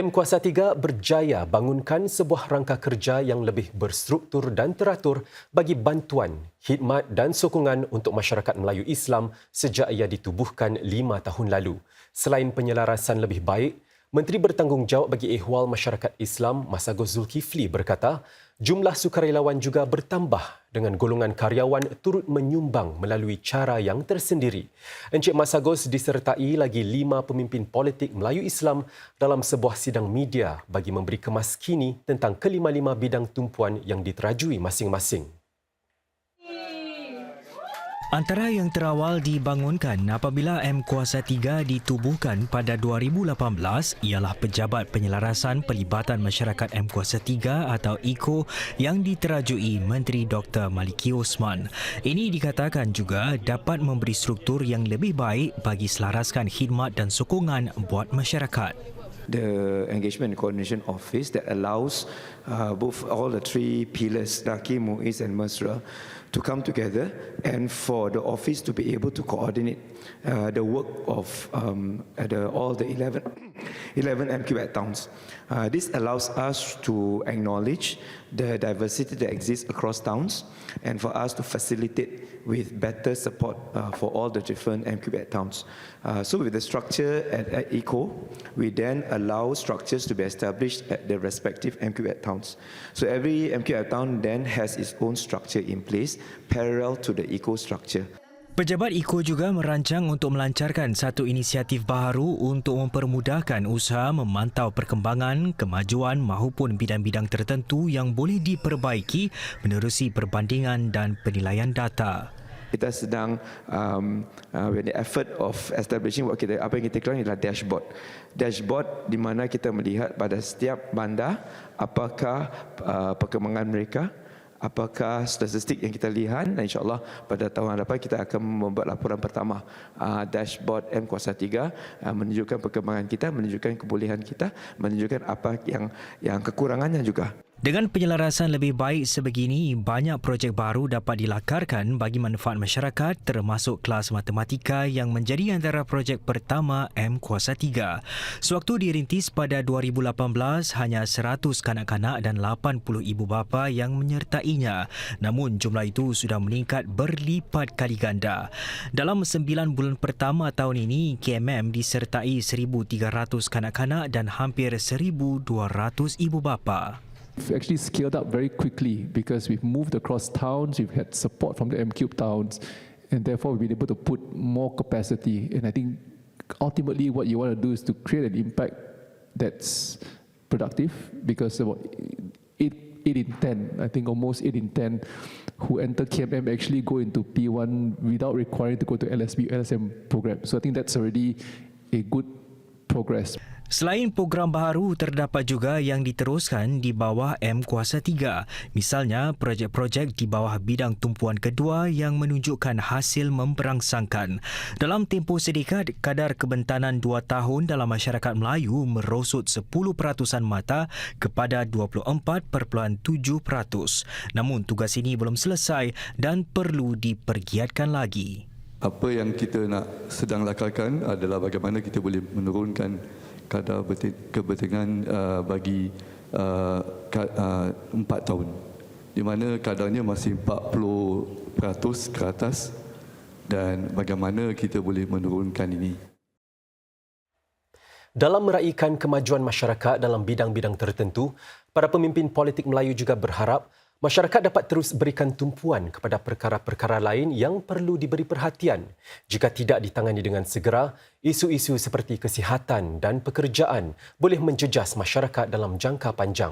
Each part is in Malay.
Kuasa 3 berjaya bangunkan sebuah rangka kerja yang lebih berstruktur dan teratur bagi bantuan, khidmat dan sokongan untuk masyarakat Melayu Islam sejak ia ditubuhkan 5 tahun lalu. Selain penyelarasan lebih baik, Menteri Bertanggungjawab bagi Ehwal Masyarakat Islam Masagos Zulkifli berkata, jumlah sukarelawan juga bertambah dengan golongan karyawan turut menyumbang melalui cara yang tersendiri. Encik Masagos disertai lagi 5 pemimpin politik Melayu Islam dalam sebuah sidang media bagi memberi kemas kini tentang kelima-lima bidang tumpuan yang diterajui masing-masing. Antara yang terawal dibangunkan apabila Kuasa 3 ditubuhkan pada 2018 ialah Pejabat Penyelarasan Pelibatan Masyarakat Kuasa 3 atau ECO yang diterajui Menteri Dr. Maliki Osman. Ini dikatakan juga dapat memberi struktur yang lebih baik bagi selaraskan khidmat dan sokongan buat masyarakat. The Engagement and Coordination Office that allows both all the three pillars, Daki, Muiz and Mesra, to come together and for the office to be able to coordinate the work of all the 11 MQAT towns. This allows us to acknowledge the diversity that exists across towns and for us to facilitate with better support for all the different MQAT towns. So with the structure at ECO, we then allow structures to be established at the respective MQAT towns. So every MQAT town then has its own structure in place parallel to the ECO structure. Pejabat ECO juga merancang untuk melancarkan satu inisiatif baharu untuk mempermudahkan usaha memantau perkembangan, kemajuan maupun bidang-bidang tertentu yang boleh diperbaiki menerusi perbandingan dan penilaian data. Kita sedang with the effort of establishing apa yang kita keluar adalah dashboard. Dashboard di mana kita melihat pada setiap bandar apakah perkembangan mereka, apakah statistik yang kita lihat, dan insyaAllah pada tahun hadapan kita akan membuat laporan pertama dashboard Kuasa 3 menunjukkan perkembangan kita, menunjukkan kebolehan kita, menunjukkan apa yang kekurangannya juga. Dengan penyelarasan lebih baik sebegini, banyak projek baru dapat dilakarkan bagi manfaat masyarakat termasuk kelas matematika yang menjadi antara projek pertama Kuasa 3. Sewaktu dirintis pada 2018, hanya 100 kanak-kanak dan 80 ibu bapa yang menyertainya. Namun jumlah itu sudah meningkat berlipat kali ganda. Dalam 9 bulan pertama tahun ini, KMM disertai 1,300 kanak-kanak dan hampir 1,200 ibu bapa. We've actually scaled up very quickly because we've moved across towns, we've had support from the MCube towns, and therefore we've been able to put more capacity. And I think ultimately what you want to do is to create an impact that's productive, because about 8 in 10, I think almost 8 in 10 who enter KMM actually go into P1 without requiring to go to LSB, LSM program. So I think that's already a good progress. Selain program baharu, terdapat juga yang diteruskan di bawah Kuasa 3. Misalnya, projek-projek di bawah bidang tumpuan kedua yang menunjukkan hasil memberangsangkan. Dalam tempoh sedekat, kadar kebentanan 2 tahun dalam masyarakat Melayu merosot 10% mata kepada 24.7%. Namun, tugas ini belum selesai dan perlu dipergiatkan lagi. Apa yang kita sedang lakarkan adalah bagaimana kita boleh menurunkan kadar kepentingan bagi 4 tahun, di mana kadarnya masih 40% ke atas, dan bagaimana kita boleh menurunkan ini. Dalam meraihkan kemajuan masyarakat dalam bidang-bidang tertentu, para pemimpin politik Melayu juga berharap masyarakat dapat terus berikan tumpuan kepada perkara-perkara lain yang perlu diberi perhatian. Jika tidak ditangani dengan segera, isu-isu seperti kesihatan dan pekerjaan boleh menjejas masyarakat dalam jangka panjang.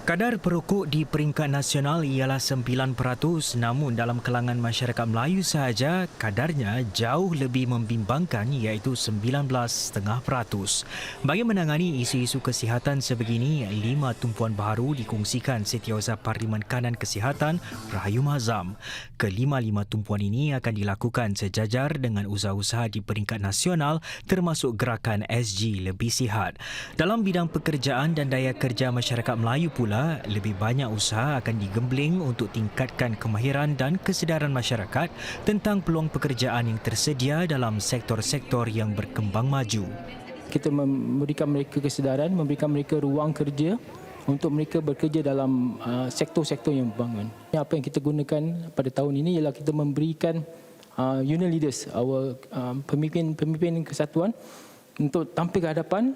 Kadar perokok di peringkat nasional ialah 9%, namun dalam kalangan masyarakat Melayu sahaja, kadarnya jauh lebih membimbangkan iaitu 19,5%. Bagi menangani isu-isu kesihatan sebegini, 5 tumpuan baru dikongsikan Setiausaha Parlimen Kanan Kesihatan Rahayu Mazam. Kelima-lima tumpuan ini akan dilakukan sejajar dengan usaha-usaha di peringkat nasional termasuk gerakan SG Lebih Sihat. Dalam bidang pekerjaan dan daya kerja masyarakat Melayu pula, lebih banyak usaha akan digembling untuk tingkatkan kemahiran dan kesedaran masyarakat tentang peluang pekerjaan yang tersedia dalam sektor-sektor yang berkembang maju. Kita memberikan mereka kesedaran, memberikan mereka ruang kerja untuk mereka bekerja dalam sektor-sektor yang berbangun. Apa yang kita gunakan pada tahun ini ialah kita memberikan union leaders, pemimpin kesatuan untuk tampil ke hadapan,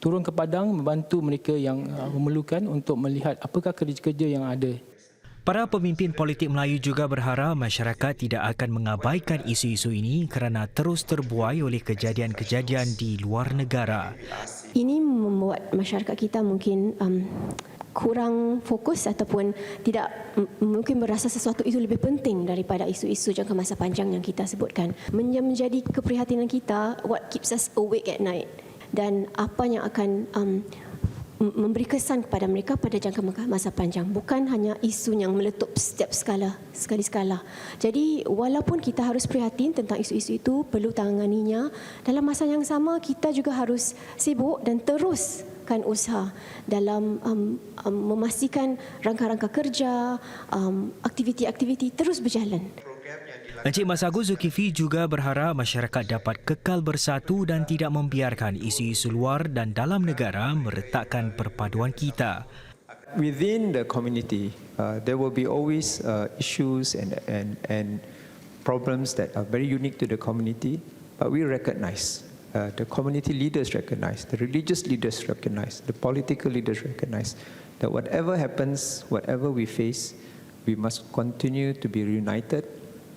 turun ke padang, membantu mereka yang memerlukan untuk melihat apakah kerja-kerja yang ada. Para pemimpin politik Melayu juga berharap masyarakat tidak akan mengabaikan isu-isu ini kerana terus terbuai oleh kejadian-kejadian di luar negara. Ini membuat masyarakat kita mungkin kurang fokus ataupun tidak mungkin berasa sesuatu itu lebih penting daripada isu-isu jangka masa panjang yang kita sebutkan. Menjadi keprihatinan kita, what keeps us awake at night, dan apa yang akan memberi kesan kepada mereka pada jangka masa panjang, bukan hanya isu yang meletup setiap sekali-sekala. Jadi walaupun kita harus prihatin tentang isu-isu itu, perlu tanganinya, dalam masa yang sama kita juga harus sibuk dan teruskan usaha dalam memastikan rangka-rangka kerja, aktiviti-aktiviti terus berjalan. Encik Mas Agus Zulkifli juga berharap masyarakat dapat kekal bersatu dan tidak membiarkan isu-isu luar dan dalam negara meretakkan perpaduan kita. Within the community, there will be always issues and problems that are very unique to the community, but we recognize, the community leaders recognize, the religious leaders recognize, the political leaders recognize that whatever happens, whatever we face, we must continue to be united.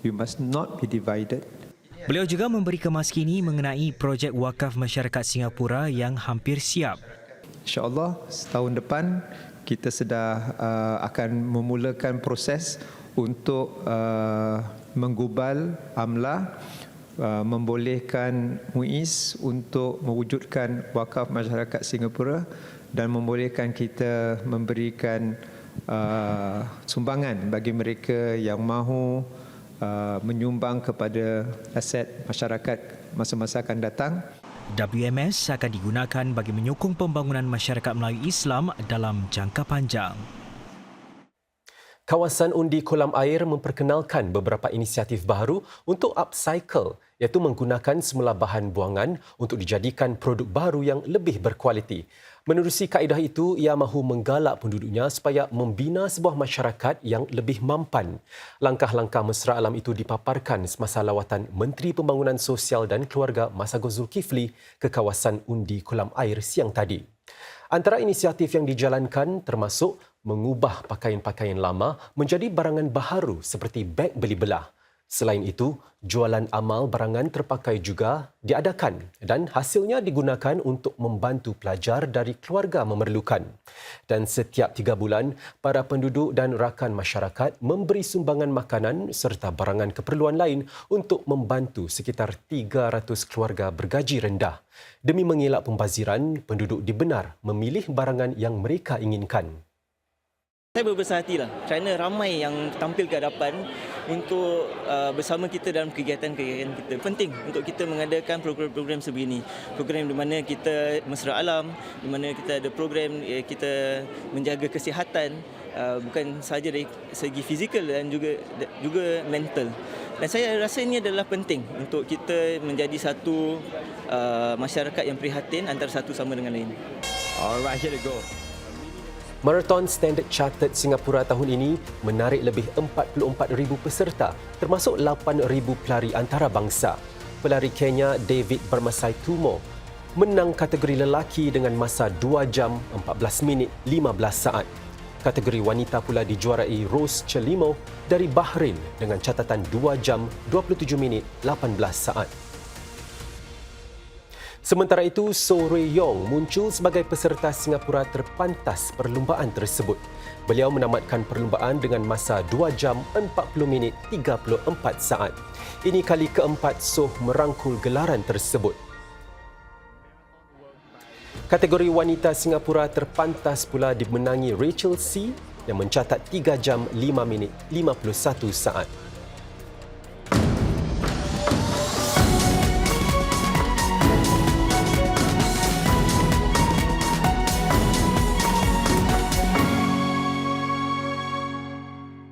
We must not be divided. Beliau juga memberi kemaskini mengenai projek wakaf masyarakat Singapura yang hampir siap. InsyaAllah setahun depan kita sudah akan memulakan proses untuk menggubal amla, membolehkan MUIS untuk mewujudkan wakaf masyarakat Singapura dan membolehkan kita memberikan sumbangan bagi mereka yang mahu menyumbang kepada aset masyarakat masa-masa akan datang. WMS akan digunakan bagi menyokong pembangunan masyarakat Melayu Islam dalam jangka panjang. Kawasan undi kolam air memperkenalkan beberapa inisiatif baru untuk upcycle, iaitu menggunakan semula bahan buangan untuk dijadikan produk baru yang lebih berkualiti. Menerusi kaedah itu, ia mahu menggalak penduduknya supaya membina sebuah masyarakat yang lebih mampan. Langkah-langkah mesra alam itu dipaparkan semasa lawatan Menteri Pembangunan Sosial dan Keluarga Mas Agus Zulkifli ke kawasan undi kolam air siang tadi. Antara inisiatif yang dijalankan termasuk mengubah pakaian-pakaian lama menjadi barangan baharu seperti beg beli belah. Selain itu, jualan amal barangan terpakai juga diadakan dan hasilnya digunakan untuk membantu pelajar dari keluarga memerlukan. Dan setiap 3 bulan, para penduduk dan rakan masyarakat memberi sumbangan makanan serta barangan keperluan lain untuk membantu sekitar 300 keluarga bergaji rendah. Demi mengelak pembaziran, penduduk dibenar memilih barangan yang mereka inginkan. Saya berbesar hatilah kerana ramai yang tampil ke hadapan untuk bersama kita dalam kegiatan-kegiatan kita. Penting untuk kita mengadakan program-program sebegini. Program di mana kita mesra alam, di mana kita ada program kita menjaga kesihatan, bukan sahaja dari segi fizikal dan juga mental. Dan saya rasa ini adalah penting untuk kita menjadi satu masyarakat yang prihatin antara satu sama dengan lain. Alright, here we go. Marathon Standard Chartered Singapura tahun ini menarik lebih 44,000 peserta, termasuk 8,000 pelari antarabangsa. Pelari Kenya David Bermasai Tumo menang kategori lelaki dengan masa 2 jam 14 minit 15 saat. Kategori wanita pula dijuarai Rose Chelimo dari Bahrain dengan catatan 2 jam 27 minit 18 saat. Sementara itu, So Rui Yong muncul sebagai peserta Singapura terpantas perlumbaan tersebut. Beliau menamatkan perlumbaan dengan masa 2 jam 40 minit 34 saat. Ini kali keempat So merangkul gelaran tersebut. Kategori wanita Singapura terpantas pula dimenangi Rachel C yang mencatat 3 jam 5 minit 51 saat.